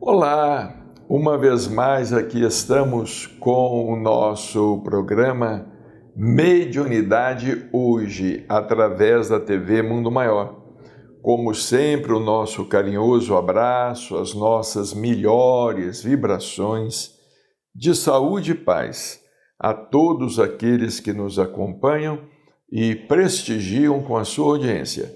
Olá, uma vez mais aqui estamos com o nosso programa Mediunidade Hoje, através da TV Mundo Maior. Como sempre, o nosso carinhoso abraço, as nossas melhores vibrações de saúde e paz a todos aqueles que nos acompanham e prestigiam com a sua audiência.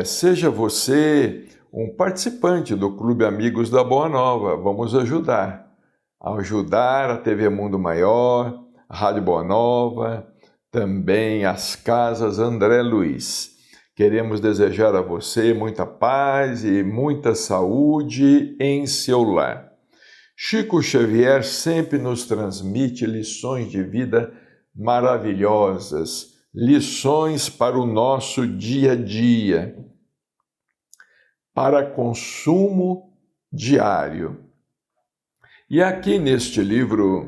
Seja você um participante do Clube Amigos da Boa Nova, vamos ajudar a TV Mundo Maior, a Rádio Boa Nova, também as Casas André Luiz. Queremos desejar a você muita paz e muita saúde em seu lar. Chico Xavier sempre nos transmite lições de vida maravilhosas, lições para o nosso dia a dia, para consumo diário. E aqui neste livro,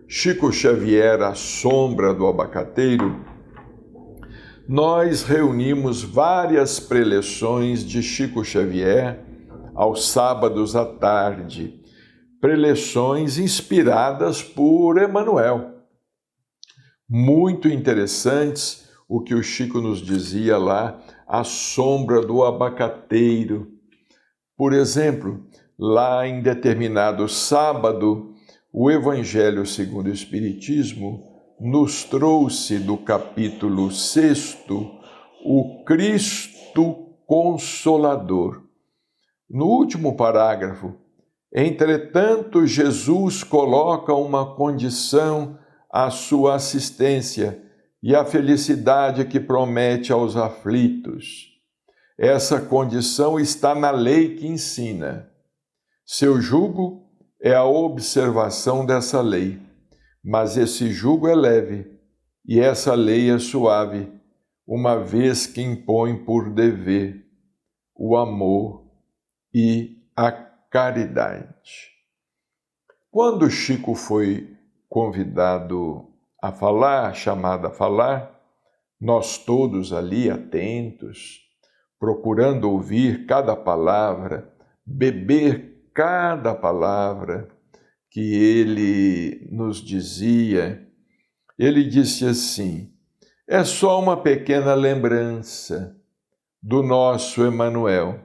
Chico Xavier, A Sombra do Abacateiro, nós reunimos várias preleções de Chico Xavier aos sábados à tarde, preleções inspiradas por Emmanuel. Muito interessantes o que o Chico nos dizia lá, A Sombra do Abacateiro. Por exemplo, lá em determinado sábado, o Evangelho segundo o Espiritismo nos trouxe do capítulo 6 o Cristo Consolador. No último parágrafo, entretanto, Jesus coloca uma condição à sua assistência e à felicidade que promete aos aflitos. Essa condição está na lei que ensina. Seu jugo é a observação dessa lei, mas esse jugo é leve e essa lei é suave, uma vez que impõe por dever o amor e a caridade. Quando Chico foi convidado a falar, chamado a falar, nós todos ali atentos, procurando ouvir cada palavra, beber cada palavra que ele nos dizia, ele disse assim: é só uma pequena lembrança do nosso Emmanuel.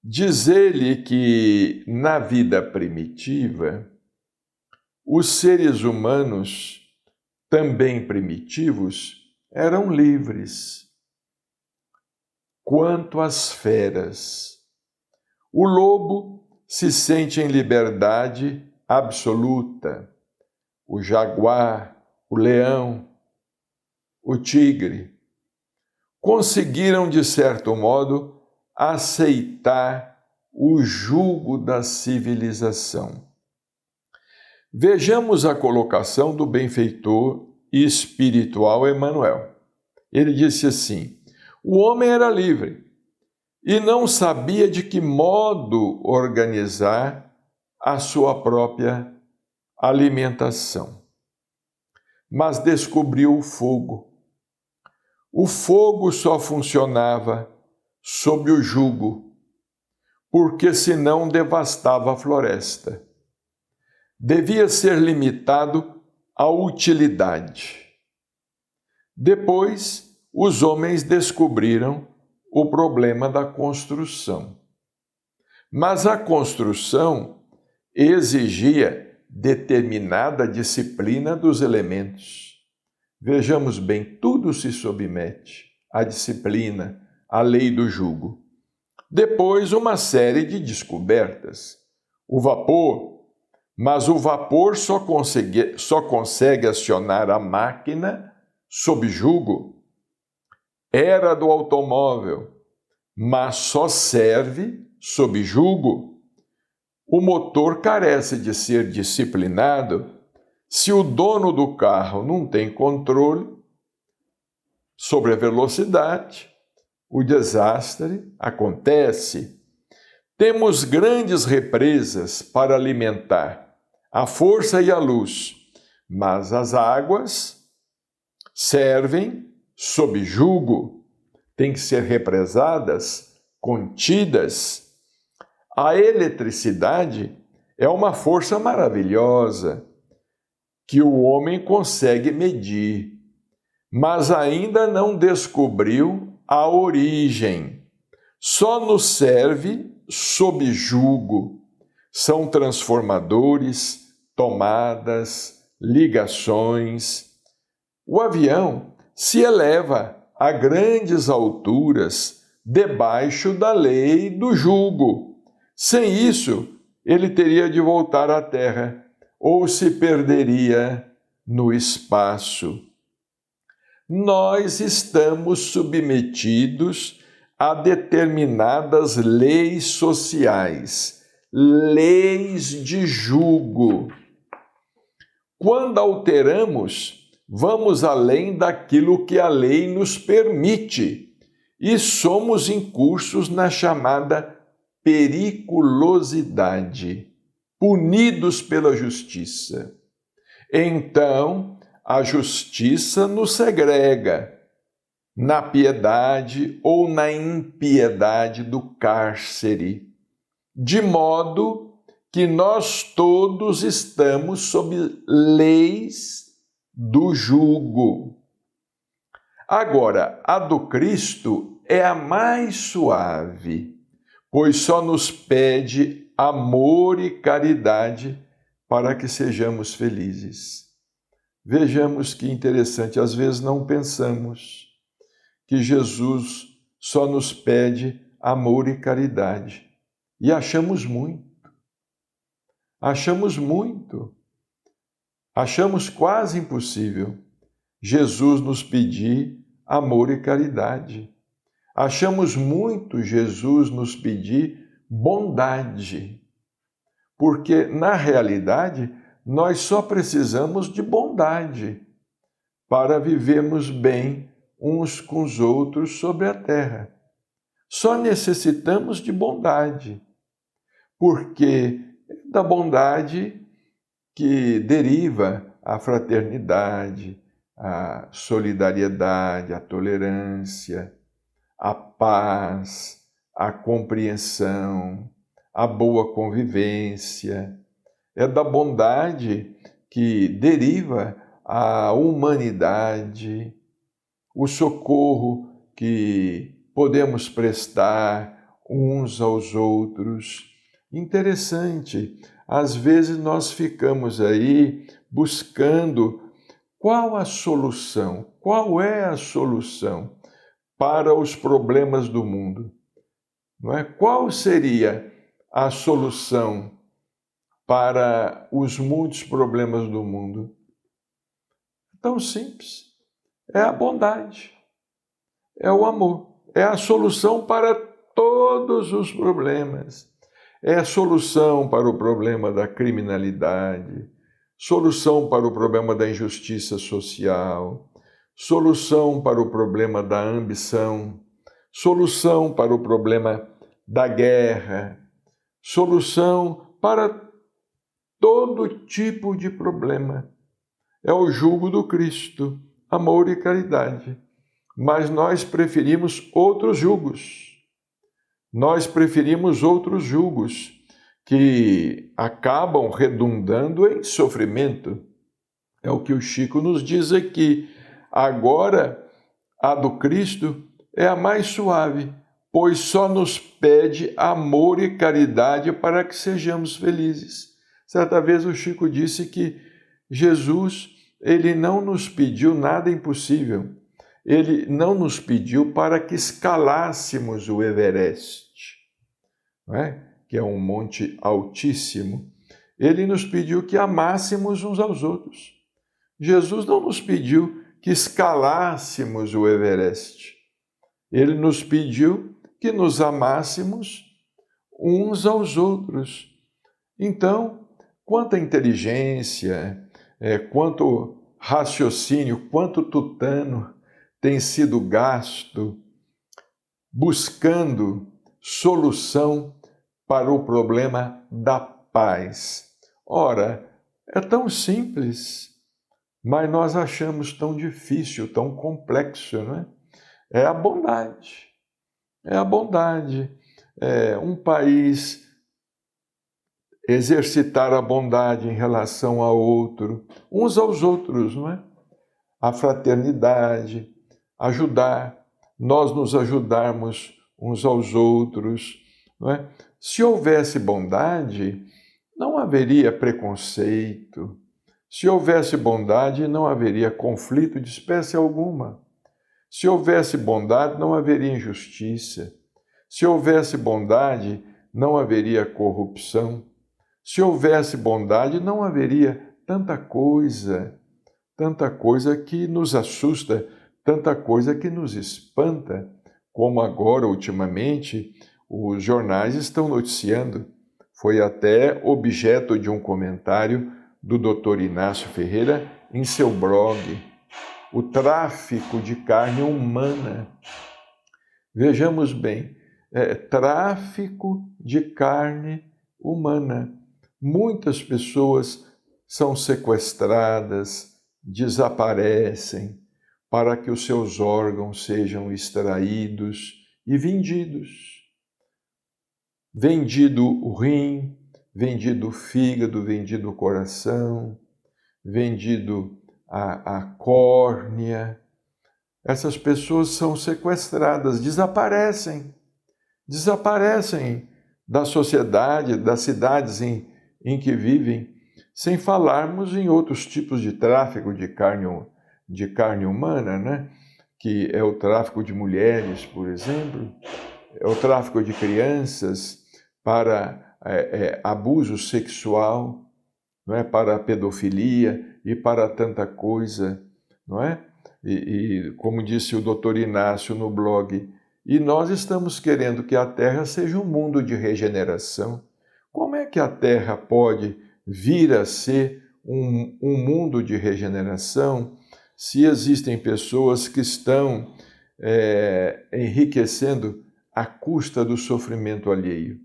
Diz ele que na vida primitiva, os seres humanos, também primitivos, eram livres. Quanto às feras, o lobo se sente em liberdade absoluta, o jaguar, o leão, o tigre, conseguiram, de certo modo, aceitar o jugo da civilização. Vejamos a colocação do benfeitor espiritual Emmanuel. Ele disse assim: o homem era livre e não sabia de que modo organizar a sua própria alimentação. Mas descobriu o fogo. O fogo só funcionava sob o jugo, porque senão devastava a floresta. Devia ser limitado à utilidade. Depois, os homens descobriram o problema da construção. Mas a construção exigia determinada disciplina dos elementos. Vejamos bem, tudo se submete à disciplina, à lei do jugo. Depois, uma série de descobertas. O vapor, mas o vapor só consegue acionar a máquina sob jugo. Era do automóvel, mas só serve sob jugo, o motor carece de ser disciplinado se o dono do carro não tem controle sobre a velocidade. O desastre acontece. Temos grandes represas para alimentar a força e a luz, mas as águas servem sob jugo, têm que ser represadas, contidas. A eletricidade é uma força maravilhosa que o homem consegue medir, mas ainda não descobriu a origem. Só nos serve sob jugo. São transformadores, tomadas, ligações. O avião se eleva a grandes alturas debaixo da lei do jugo. Sem isso, ele teria de voltar à Terra ou se perderia no espaço. Nós estamos submetidos a determinadas leis sociais, leis de jugo. Quando alteramos, vamos além daquilo que a lei nos permite e somos incursos na chamada periculosidade, punidos pela justiça. Então, a justiça nos segrega na piedade ou na impiedade do cárcere, de modo que nós todos estamos sob leis do jugo. Agora, a do Cristo é a mais suave, pois só nos pede amor e caridade para que sejamos felizes. Vejamos que interessante, às vezes não pensamos que Jesus só nos pede amor e caridade. E achamos muito. Achamos quase impossível Jesus nos pedir amor e caridade. Achamos muito Jesus nos pedir bondade. Porque, na realidade, nós só precisamos de bondade para vivermos bem uns com os outros sobre a terra. Só necessitamos de bondade, porque é da bondade que deriva a fraternidade, a solidariedade, a tolerância, a paz, a compreensão, a boa convivência. É da bondade que deriva a humanidade, o socorro que podemos prestar uns aos outros. Interessante, às vezes nós ficamos aí buscando qual é a solução para os problemas do mundo, não é? Qual seria a solução para os muitos problemas do mundo? Tão simples. É a bondade, é o amor, é a solução para todos os problemas. É a solução para o problema da criminalidade, solução para o problema da injustiça social, solução para o problema da ambição, solução para o problema da guerra, solução para todo tipo de problema. É o jugo do Cristo, amor e caridade. Mas nós preferimos outros jugos. Nós preferimos outros jugos que acabam redundando em sofrimento. É o que o Chico nos diz aqui. Agora, a do Cristo é a mais suave, pois só nos pede amor e caridade para que sejamos felizes. Certa vez o Chico disse que Jesus, ele não nos pediu nada impossível. Ele não nos pediu para que escalássemos o Everest, não é? Que é um monte altíssimo. Ele nos pediu que amássemos uns aos outros. Jesus não nos pediu que escalássemos o Everest. Ele nos pediu que nos amássemos uns aos outros. Então, quanta inteligência, quanto raciocínio, quanto tutano tem sido gasto buscando solução para o problema da paz. Ora, é tão simples, mas nós achamos tão difícil, tão complexo, não é? É a bondade. É a bondade. Um país exercitar a bondade em relação ao outro, uns aos outros, não é? A fraternidade, ajudar, nós nos ajudarmos uns aos outros, não é? Se houvesse bondade, não haveria preconceito. Se houvesse bondade, não haveria conflito de espécie alguma. Se houvesse bondade, não haveria injustiça. Se houvesse bondade, não haveria corrupção. Se houvesse bondade, não haveria tanta coisa que nos assusta, tanta coisa que nos espanta, como agora, ultimamente, os jornais estão noticiando. Foi até objeto de um comentário do Dr. Inácio Ferreira em seu blog, o tráfico de carne humana. Vejamos bem, tráfico de carne humana. Muitas pessoas são sequestradas, desaparecem para que os seus órgãos sejam extraídos e vendidos. Vendido o rim, vendido o fígado, vendido o coração, vendido a córnea. Essas pessoas são sequestradas, desaparecem da sociedade, das cidades em que vivem, sem falarmos em outros tipos de tráfico de carne humana, né? Que é o tráfico de mulheres, por exemplo, é o tráfico de crianças para abuso sexual, não é? Para a pedofilia e para tanta coisa, não é? E como disse o Dr. Inácio no blog, e nós estamos querendo que a Terra seja um mundo de regeneração. Como é que a Terra pode vir a ser um mundo de regeneração se existem pessoas que estão enriquecendo à custa do sofrimento alheio?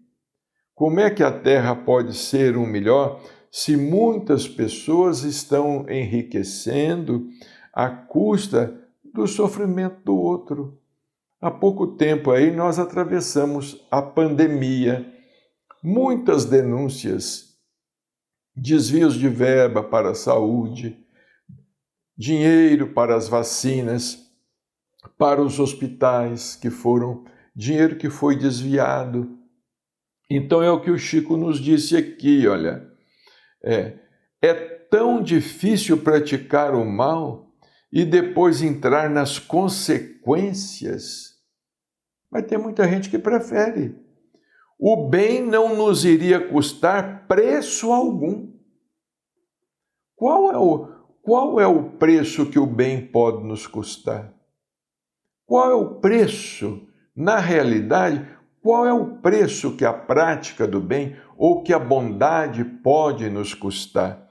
Como é que a Terra pode ser um melhor se muitas pessoas estão enriquecendo à custa do sofrimento do outro? Há pouco tempo aí nós atravessamos a pandemia, muitas denúncias, desvios de verba para a saúde, dinheiro para as vacinas, para os hospitais dinheiro que foi desviado. Então é o que o Chico nos disse aqui, olha, é tão difícil praticar o mal e depois entrar nas consequências. Mas tem muita gente que prefere. O bem não nos iria custar preço algum. Qual é o preço que o bem pode nos custar? Qual é o preço? Na realidade, qual é o preço que a prática do bem ou que a bondade pode nos custar?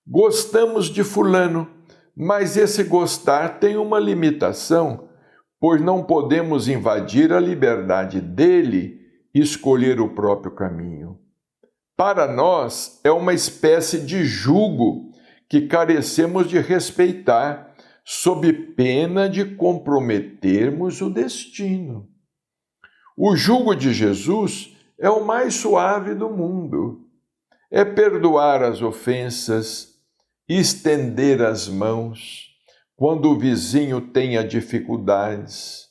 Gostamos de fulano, mas esse gostar tem uma limitação, pois não podemos invadir a liberdade dele e escolher o próprio caminho. Para nós, é uma espécie de jugo que carecemos de respeitar, sob pena de comprometermos o destino. O jugo de Jesus é o mais suave do mundo. É perdoar as ofensas, estender as mãos quando o vizinho tenha dificuldades.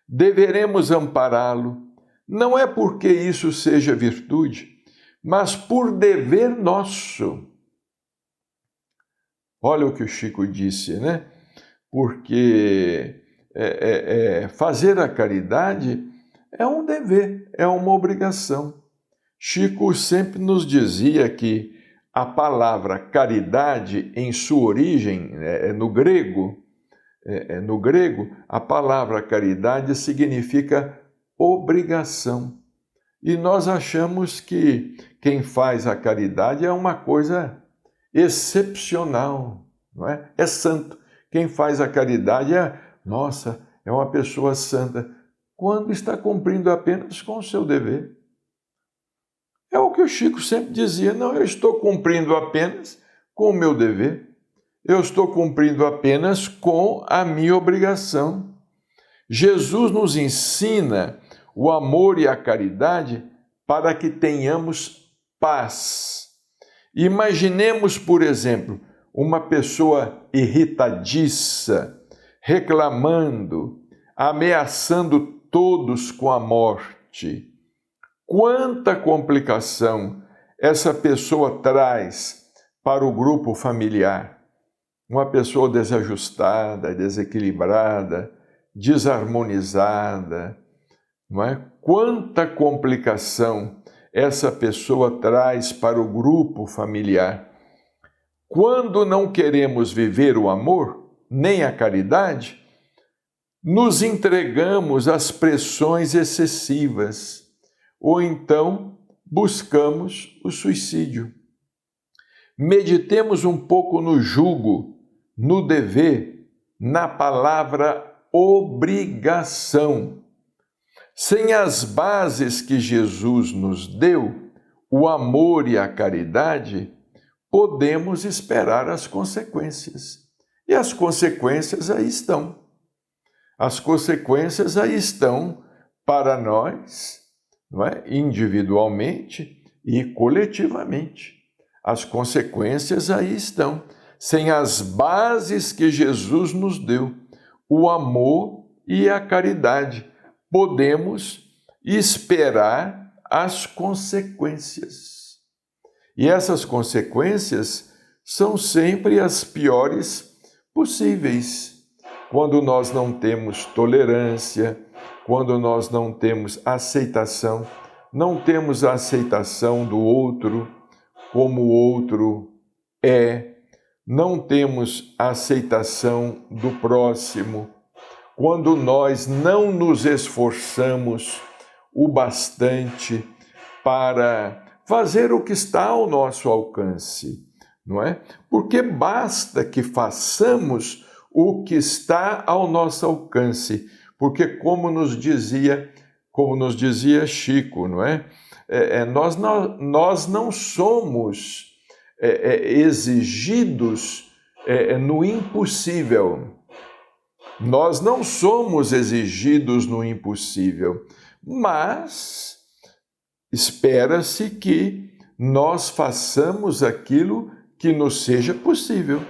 Deveremos ampará-lo, não é porque isso seja virtude, mas por dever nosso. Olha o que o Chico disse, né? Porque fazer a caridade é um dever, é uma obrigação. Chico sempre nos dizia que a palavra caridade, em sua origem, no grego, a palavra caridade significa obrigação. E nós achamos que quem faz a caridade é uma coisa excepcional, não é? É santo. Quem faz a caridade nossa, é uma pessoa santa, quando está cumprindo apenas com o seu dever. É o que o Chico sempre dizia, não, eu estou cumprindo apenas com o meu dever, eu estou cumprindo apenas com a minha obrigação. Jesus nos ensina o amor e a caridade para que tenhamos paz. Imaginemos, por exemplo, uma pessoa irritadiça, reclamando, ameaçando todos com a morte. Quanta complicação essa pessoa traz para o grupo familiar. Uma pessoa desajustada, desequilibrada, desarmonizada, não é? Quanta complicação essa pessoa traz para o grupo familiar. Quando não queremos viver o amor, nem a caridade, nos entregamos às pressões excessivas, ou então buscamos o suicídio. Meditemos um pouco no jugo, no dever, na palavra obrigação. Sem as bases que Jesus nos deu, o amor e a caridade, podemos esperar as consequências. E as consequências aí estão. As consequências aí estão para nós, não é? Individualmente e coletivamente. As consequências aí estão. Sem as bases que Jesus nos deu, o amor e a caridade, podemos esperar as consequências. E essas consequências são sempre as piores possíveis. Quando nós não temos tolerância, quando nós não temos aceitação, não temos a aceitação do outro como o outro é, não temos a aceitação do próximo, quando nós não nos esforçamos o bastante para fazer o que está ao nosso alcance, não é? Porque basta que façamos o que está ao nosso alcance, porque como nos dizia Chico, não é? Nós não somos exigidos no impossível. Nós não somos exigidos no impossível, mas espera-se que nós façamos aquilo que nos seja possível.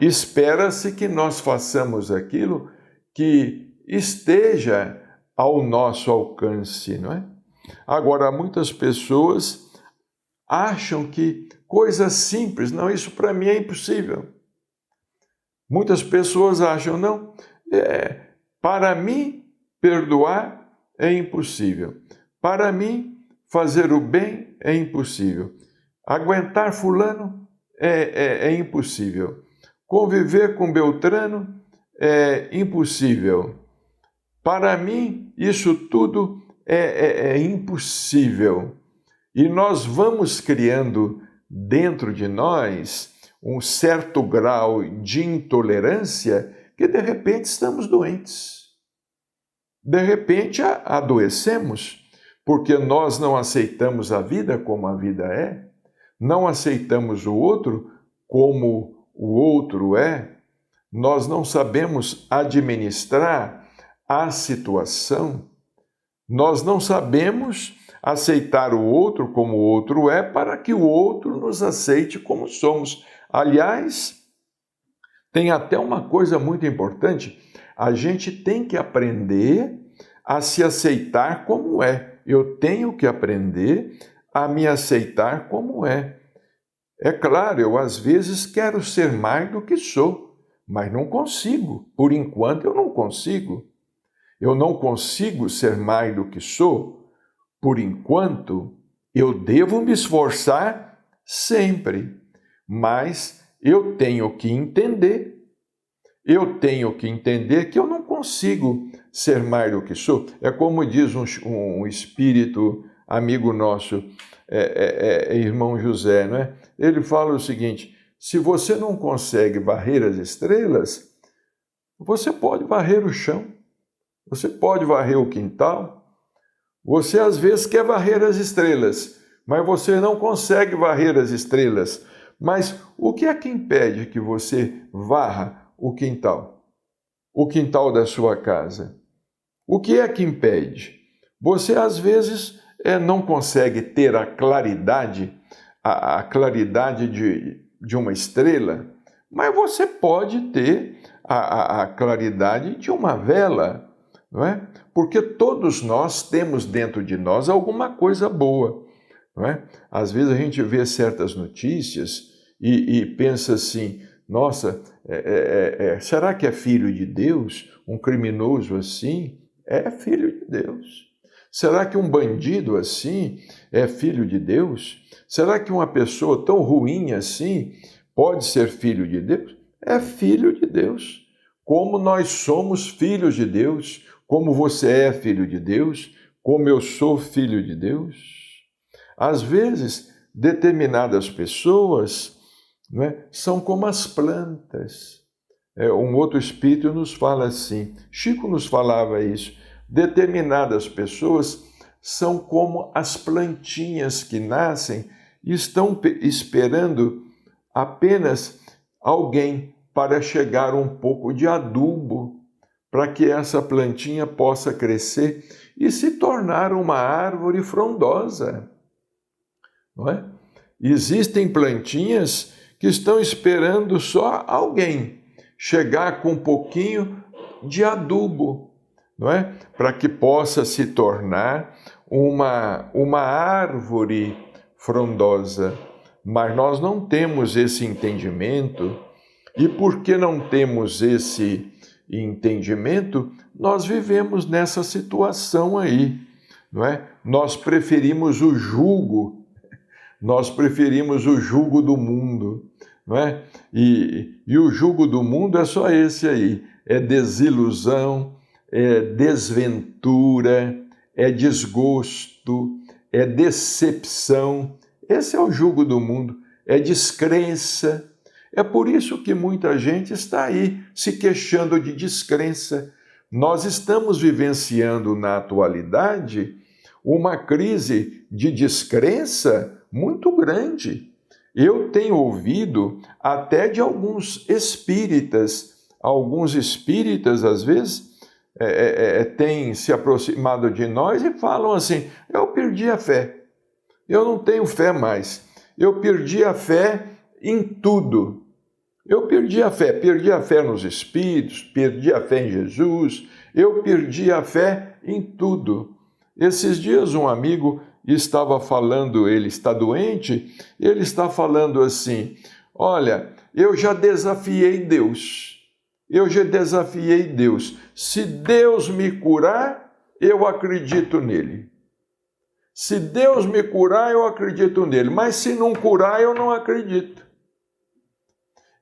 Espera-se que nós façamos aquilo que esteja ao nosso alcance, não é? Agora, muitas pessoas acham que coisas simples, não, isso para mim é impossível. Muitas pessoas acham, não, para mim perdoar é impossível. Para mim fazer o bem é impossível. Aguentar fulano é impossível. Conviver com Beltrano é impossível. Para mim isso tudo é impossível. E nós vamos criando dentro de nós um certo grau de intolerância que de repente estamos doentes. De repente adoecemos, porque nós não aceitamos a vida como a vida é, não aceitamos o outro como o outro é, nós não sabemos administrar a situação, nós não sabemos aceitar o outro como o outro é para que o outro nos aceite como somos. Aliás, tem até uma coisa muito importante, a gente tem que aprender a se aceitar como é. Eu tenho que aprender a me aceitar como é. É claro, eu às vezes quero ser mais do que sou, mas não consigo. Por enquanto eu não consigo. Eu não consigo ser mais do que sou. Por enquanto, eu devo me esforçar sempre. Mas eu tenho que entender. Eu tenho que entender que eu não consigo ser mais do que sou. É como diz um espírito amigo nosso, irmão José, não é? Ele fala o seguinte: se você não consegue varrer as estrelas, você pode varrer o chão, você pode varrer o quintal, você às vezes quer varrer as estrelas, mas você não consegue varrer as estrelas. Mas o que é que impede que você varra o quintal da sua casa? O que é que impede? Você às vezes não consegue ter a claridade de uma estrela, mas você pode ter a claridade de uma vela, não é? Porque todos nós temos dentro de nós alguma coisa boa, não é? Às vezes a gente vê certas notícias e pensa assim: nossa, será que é filho de Deus? Um criminoso assim é filho de Deus. Será que um bandido assim é filho de Deus? Será que uma pessoa tão ruim assim pode ser filho de Deus? É filho de Deus. Como nós somos filhos de Deus, como você é filho de Deus, como eu sou filho de Deus. Às vezes, determinadas pessoas, não é, são como as plantas. Um outro espírito nos fala assim, Chico nos falava isso: determinadas pessoas são como as plantinhas que nascem e estão esperando apenas alguém para chegar um pouco de adubo, para que essa plantinha possa crescer e se tornar uma árvore frondosa. Não é? Existem plantinhas que estão esperando só alguém chegar com um pouquinho de adubo, não é? Para que possa se tornar uma árvore frondosa. Mas nós não temos esse entendimento, e porque não temos esse entendimento, nós vivemos nessa situação aí, não é? Nós preferimos o jugo do mundo, não é? E o jugo do mundo é só esse aí: é desilusão, é desventura, é desgosto, é decepção. Esse é o jugo do mundo, é descrença. É por isso que muita gente está aí se queixando de descrença. Nós estamos vivenciando na atualidade uma crise de descrença muito grande. Eu tenho ouvido até de alguns espíritas às vezes têm se aproximado de nós e falam assim: eu perdi a fé, eu não tenho fé mais, eu perdi a fé em tudo. Eu perdi a fé nos espíritos, perdi a fé em Jesus, eu perdi a fé em tudo. Esses dias um amigo estava falando, ele está doente, ele está falando assim: olha, eu já desafiei Deus, se Deus me curar, eu acredito nele. Se Deus me curar, eu acredito nele, mas se não curar, eu não acredito.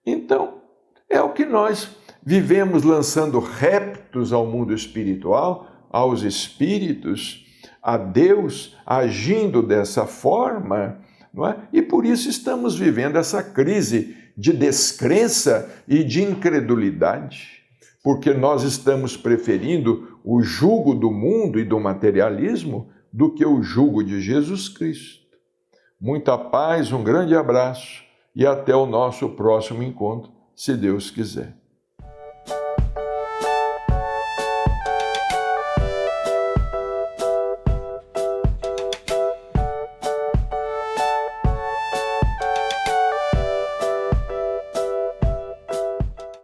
Então, é o que nós vivemos, lançando reptos ao mundo espiritual, aos espíritos, a Deus, agindo dessa forma, não é? E por isso estamos vivendo essa crise de descrença e de incredulidade, porque nós estamos preferindo o jugo do mundo e do materialismo do que o jugo de Jesus Cristo. Muita paz, um grande abraço e até o nosso próximo encontro, se Deus quiser.